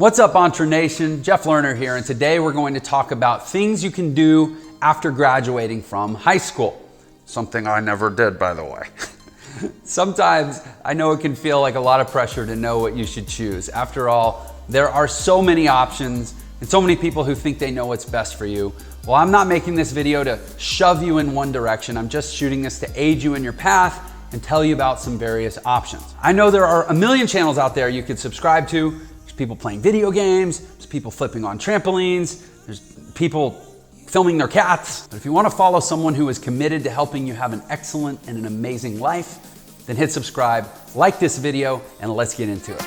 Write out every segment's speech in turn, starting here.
What's up, Entre Nation? Jeff Lerner here, and today we're going to talk about things you can do after graduating from high school. Something I never did, by the way. Sometimes I know it can feel like a lot of pressure to know what you should choose. After all, there are so many options and so many people who think they know what's best for you. Well, I'm not making this video to shove you in one direction. I'm just shooting this to aid you in your path and tell you about some various options. I know there are a million channels out there you could subscribe to. There's people playing video games, there's people flipping on trampolines, there's people filming their cats. But if you want to follow someone who is committed to helping you have an excellent and an amazing life, then hit subscribe, like this video, and let's get into it.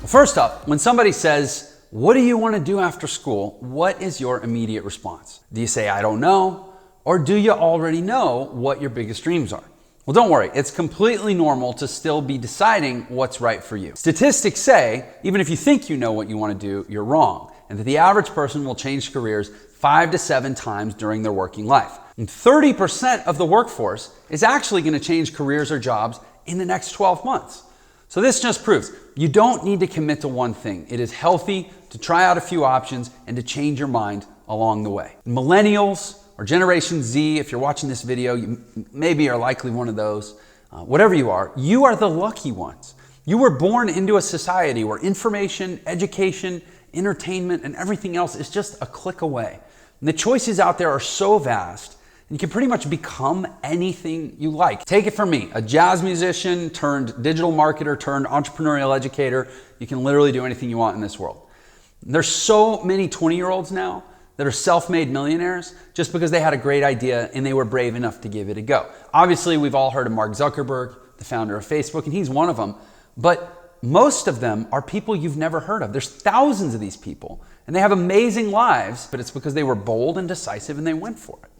First up, when somebody says, "What do you want to do after school?" what is your immediate response? Do you say, "I don't know"? Or do you already know what your biggest dreams are? Well, don't worry, it's completely normal to still be deciding what's right for you. Statistics say, even if you think you know what you want to do, you're wrong, and that the average person will change careers 5 to 7 times during their working life. And 30% of the workforce is actually going to change careers or jobs in the next 12 months. So this just proves you don't need to commit to one thing. It is healthy to try out a few options and to change your mind along the way. Millennials or Generation Z, if you're watching this video, you maybe are likely one of those. Whatever you are the lucky ones. You were born into a society where information, education, entertainment, and everything else is just a click away. And the choices out there are so vast, you can pretty much become anything you like. Take it from me, a jazz musician turned digital marketer turned entrepreneurial educator. You can literally do anything you want in this world. There's so many 20-year-olds now that are self-made millionaires just because they had a great idea and they were brave enough to give it a go. Obviously, we've all heard of Mark Zuckerberg, the founder of Facebook, and he's one of them. But most of them are people you've never heard of. There's thousands of these people, and they have amazing lives, but it's because they were bold and decisive and they went for it.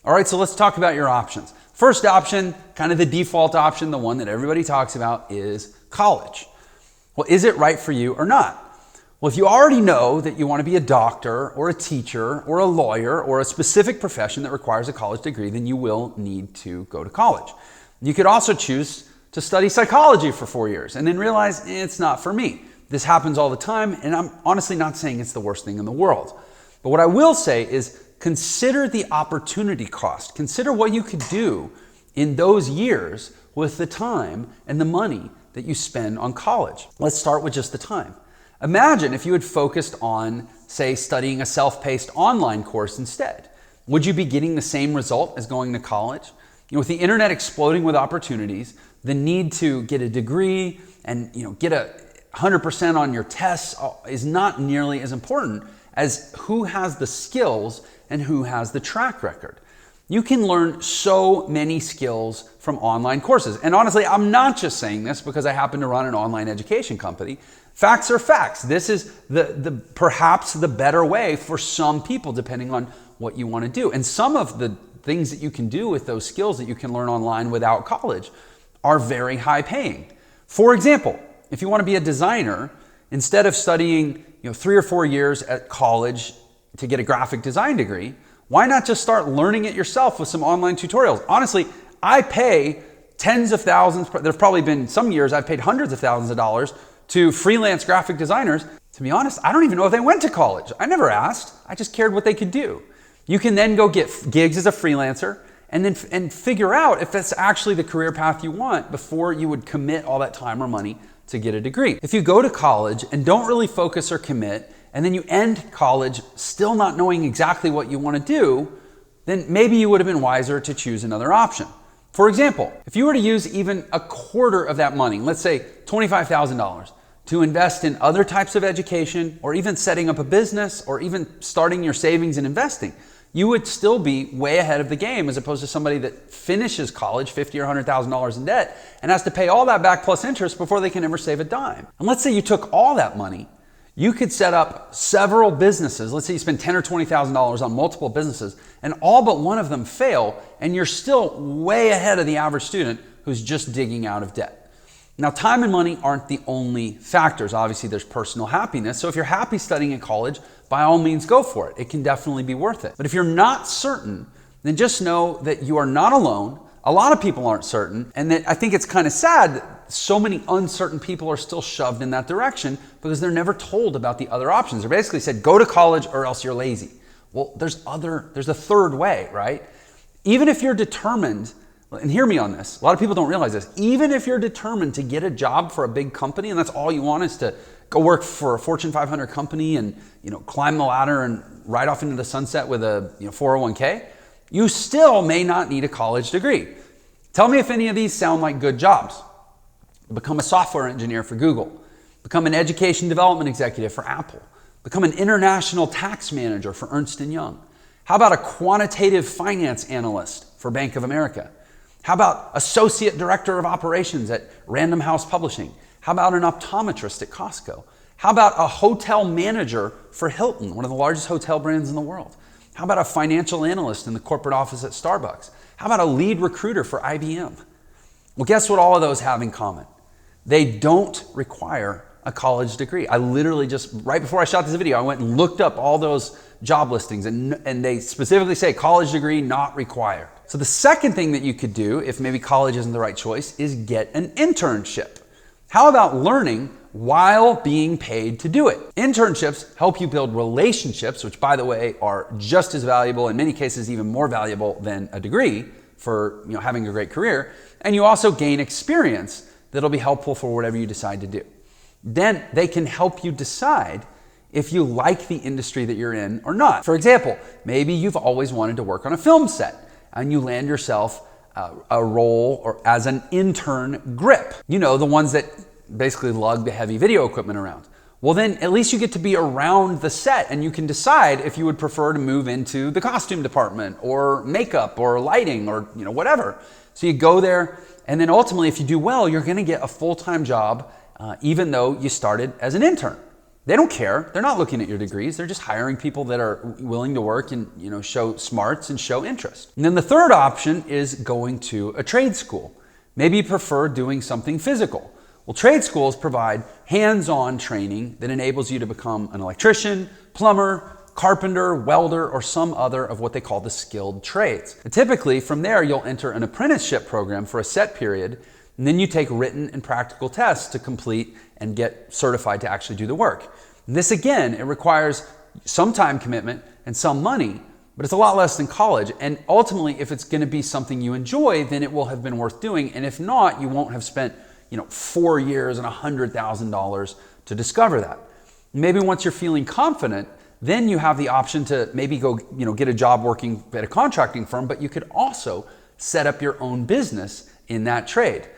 All right, so let's talk about your options. First option, kind of the default option, the one that everybody talks about, is college. Well, is it right for you or not? Well, if you already know that you want to be a doctor or a teacher or a lawyer or a specific profession that requires a college degree, then you will need to go to college. You could also choose to study psychology for 4 years and then realize it's not for me. This happens all the time, and I'm honestly not saying it's the worst thing in the world. But what I will say is consider the opportunity cost. Consider what you could do in those years with the time and the money that you spend on college. Let's start with just the time. Imagine if you had focused on, say, studying a self-paced online course instead. Would you be getting the same result as going to college? With the internet exploding with opportunities, the need to get a degree and get 100% on your tests is not nearly as important as who has the skills and who has the track record. You can learn so many skills from online courses. And honestly, I'm not just saying this because I happen to run an online education company. Facts are facts. This is perhaps the better way for some people, depending on what you want to do. And some of the things that you can do with those skills that you can learn online without college are very high paying. For example, if you want to be a designer, instead of studying 3 or 4 years at college to get a graphic design degree, why not just start learning it yourself with some online tutorials? Honestly, I pay tens of thousands, there've probably been some years I've paid hundreds of thousands of dollars to freelance graphic designers. To be honest, I don't even know if they went to college. I never asked. I just cared what they could do. You can then go get gigs as a freelancer and figure out if that's actually the career path you want before you would commit all that time or money to get a degree. If you go to college and don't really focus or commit, and then you end college still not knowing exactly what you want to do, then maybe you would have been wiser to choose another option. For example, if you were to use even a quarter of that money, let's say $25,000, to invest in other types of education, or even setting up a business, or even starting your savings and investing, you would still be way ahead of the game as opposed to somebody that finishes college $50,000 or $100,000 in debt and has to pay all that back plus interest before they can ever save a dime. And let's say you took all that money, you could set up several businesses. Let's say you spend $10,000 or $20,000 on multiple businesses and all but one of them fail, and you're still way ahead of the average student who's just digging out of debt. Now, time and money aren't the only factors. Obviously, there's personal happiness. So if you're happy studying at college, by all means, go for it. It can definitely be worth it. But if you're not certain, then just know that you are not alone. A lot of people aren't certain. And that I think it's kind of sad that so many uncertain people are still shoved in that direction because they're never told about the other options. They're basically said, go to college or else you're lazy. Well, there's a third way, right? Even if you're determined, and hear me on this, a lot of people don't realize this, even if you're determined to get a job for a big company and that's all you want is to go work for a Fortune 500 company and climb the ladder and ride off into the sunset with a 401k, you still may not need a college degree. Tell me if any of these sound like good jobs. Become a software engineer for Google. Become an education development executive for Apple. Become an international tax manager for Ernst & Young. How about a quantitative finance analyst for Bank of America? How about associate director of operations at Random House Publishing? How about an optometrist at Costco? How about a hotel manager for Hilton, one of the largest hotel brands in the world? How about a financial analyst in the corporate office at Starbucks? How about a lead recruiter for IBM? Well, guess what all of those have in common? They don't require a college degree. I literally just, right before I shot this video, I went and looked up all those job listings and they specifically say college degree not required. So the second thing that you could do if maybe college isn't the right choice is get an internship. How about learning while being paid to do it? Internships help you build relationships, which by the way are just as valuable, in many cases even more valuable than a degree for having a great career. And you also gain experience that'll be helpful for whatever you decide to do. Then they can help you decide if you like the industry that you're in or not. For example, maybe you've always wanted to work on a film set and you land yourself a role or as an intern grip. The ones that basically lug the heavy video equipment around. Well, then at least you get to be around the set and you can decide if you would prefer to move into the costume department or makeup or lighting or whatever. So you go there and then ultimately if you do well, you're gonna get a full-time job even though you started as an intern. They don't care. They're not looking at your degrees. They're just hiring people that are willing to work and show smarts and show interest. And then the third option is going to a trade school. Maybe you prefer doing something physical. Well, trade schools provide hands-on training that enables you to become an electrician, plumber, carpenter, welder, or some other of what they call the skilled trades. And typically from there, you'll enter an apprenticeship program for a set period, and then you take written and practical tests to complete and get certified to actually do the work. And this again, it requires some time commitment and some money, but it's a lot less than college. And ultimately, if it's gonna be something you enjoy, then it will have been worth doing. And if not, you won't have spent 4 years and $100,000 to discover that. Maybe once you're feeling confident, then you have the option to maybe go get a job working at a contracting firm, but you could also set up your own business in that trade.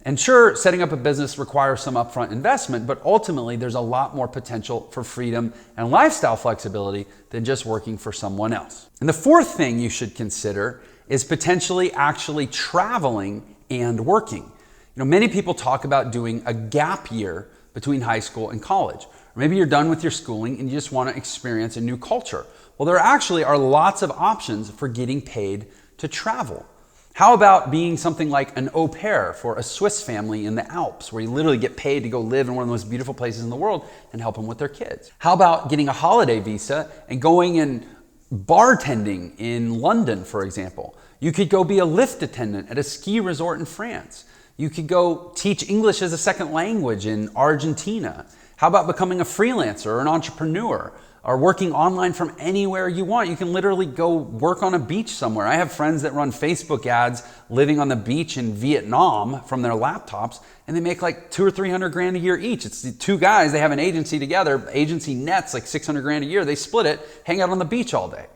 And sure, setting up a business requires some upfront investment, but ultimately there's a lot more potential for freedom and lifestyle flexibility than just working for someone else. And the fourth thing you should consider is potentially actually traveling and working. Many people talk about doing a gap year between high school and college. Or maybe you're done with your schooling and you just want to experience a new culture. Well, there actually are lots of options for getting paid to travel. How about being something like an au pair for a Swiss family in the Alps, where you literally get paid to go live in one of the most beautiful places in the world and help them with their kids? How about getting a holiday visa and going and bartending in London, for example? You could go be a lift attendant at a ski resort in France. You could go teach English as a second language in Argentina. How about becoming a freelancer or an entrepreneur? Or working online from anywhere you want. You can literally go work on a beach somewhere. I have friends that run Facebook ads living on the beach in Vietnam from their laptops, and they make like $200 or $300 grand a year each. It's the two guys, they have an agency together. Agency nets like $600 grand a year. They split it, hang out on the beach all day.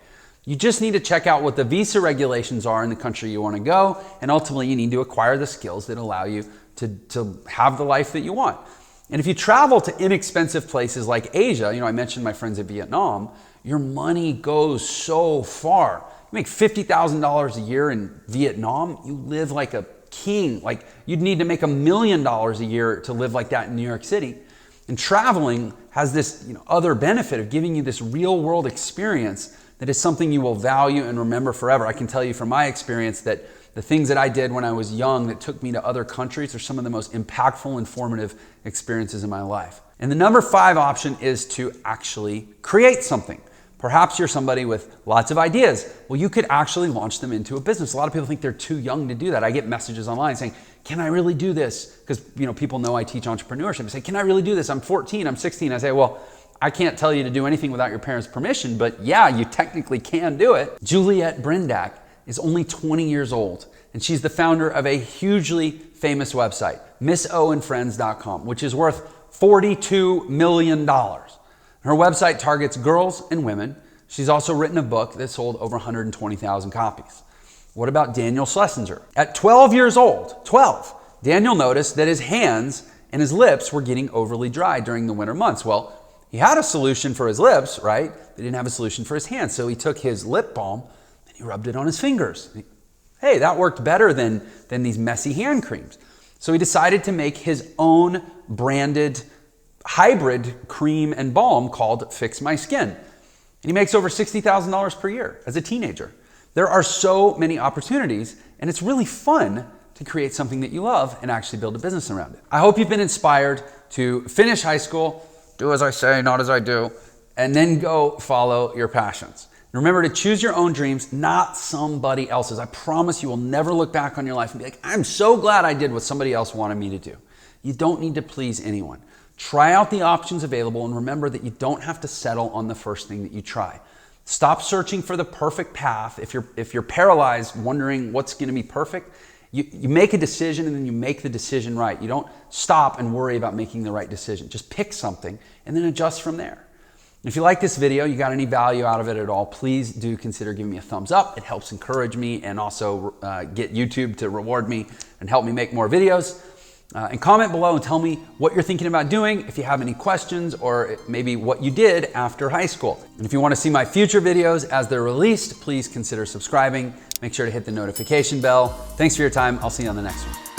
You just need to check out what the visa regulations are in the country you want to go, and ultimately you need to acquire the skills that allow you to have the life that you want. And if you travel to inexpensive places like Asia, I mentioned my friends in Vietnam, your money goes so far. You make $50,000 a year in Vietnam, you live like a king. Like you'd need to make $1 million a year to live like that in New York City. And traveling has this other benefit of giving you this real world experience that is something you will value and remember forever. I can tell you from my experience that the things that I did when I was young that took me to other countries are some of the most impactful and formative experiences in my life. And the number 5 option is to actually create something. Perhaps you're somebody with lots of ideas. Well, you could actually launch them into a business. A lot of people think they're too young to do that. I get messages online saying, can I really do this? Because people know I teach entrepreneurship. They say, can I really do this? I'm 14, I'm 16. I say, well, I can't tell you to do anything without your parents' permission, but yeah, you technically can do it. Juliet Brindak is only 20 years old, and she's the founder of a hugely famous website, missoandfriends.com, which is worth $42 million. Her website targets girls and women. She's also written a book that sold over 120,000 copies. What about Daniel Schlesinger? At 12 years old, Daniel noticed that his hands and his lips were getting overly dry during the winter months. Well, he had a solution for his lips, right? They didn't have a solution for his hands. So he took his lip balm and he rubbed it on his fingers. Hey, that worked better than these messy hand creams. So he decided to make his own branded hybrid cream and balm called Fix My Skin. And he makes over $60,000 per year as a teenager. There are so many opportunities, and it's really fun to create something that you love and actually build a business around it. I hope you've been inspired to finish high school, do as I say, not as I do, and then go follow your passions. Remember to choose your own dreams, not somebody else's. I promise you will never look back on your life and be like, I'm so glad I did what somebody else wanted me to do. You don't need to please anyone. Try out the options available and remember that you don't have to settle on the first thing that you try. Stop searching for the perfect path. If you're paralyzed wondering what's going to be perfect, you make a decision and then you make the decision right. You don't stop and worry about making the right decision. Just pick something and then adjust from there. If you like this video, you got any value out of it at all, please do consider giving me a thumbs up. It helps encourage me and also get YouTube to reward me and help me make more videos. And comment below and tell me what you're thinking about doing, if you have any questions, or maybe what you did after high school. And if you want to see my future videos as they're released, please consider subscribing. Make sure to hit the notification bell. Thanks for your time. I'll see you on the next one.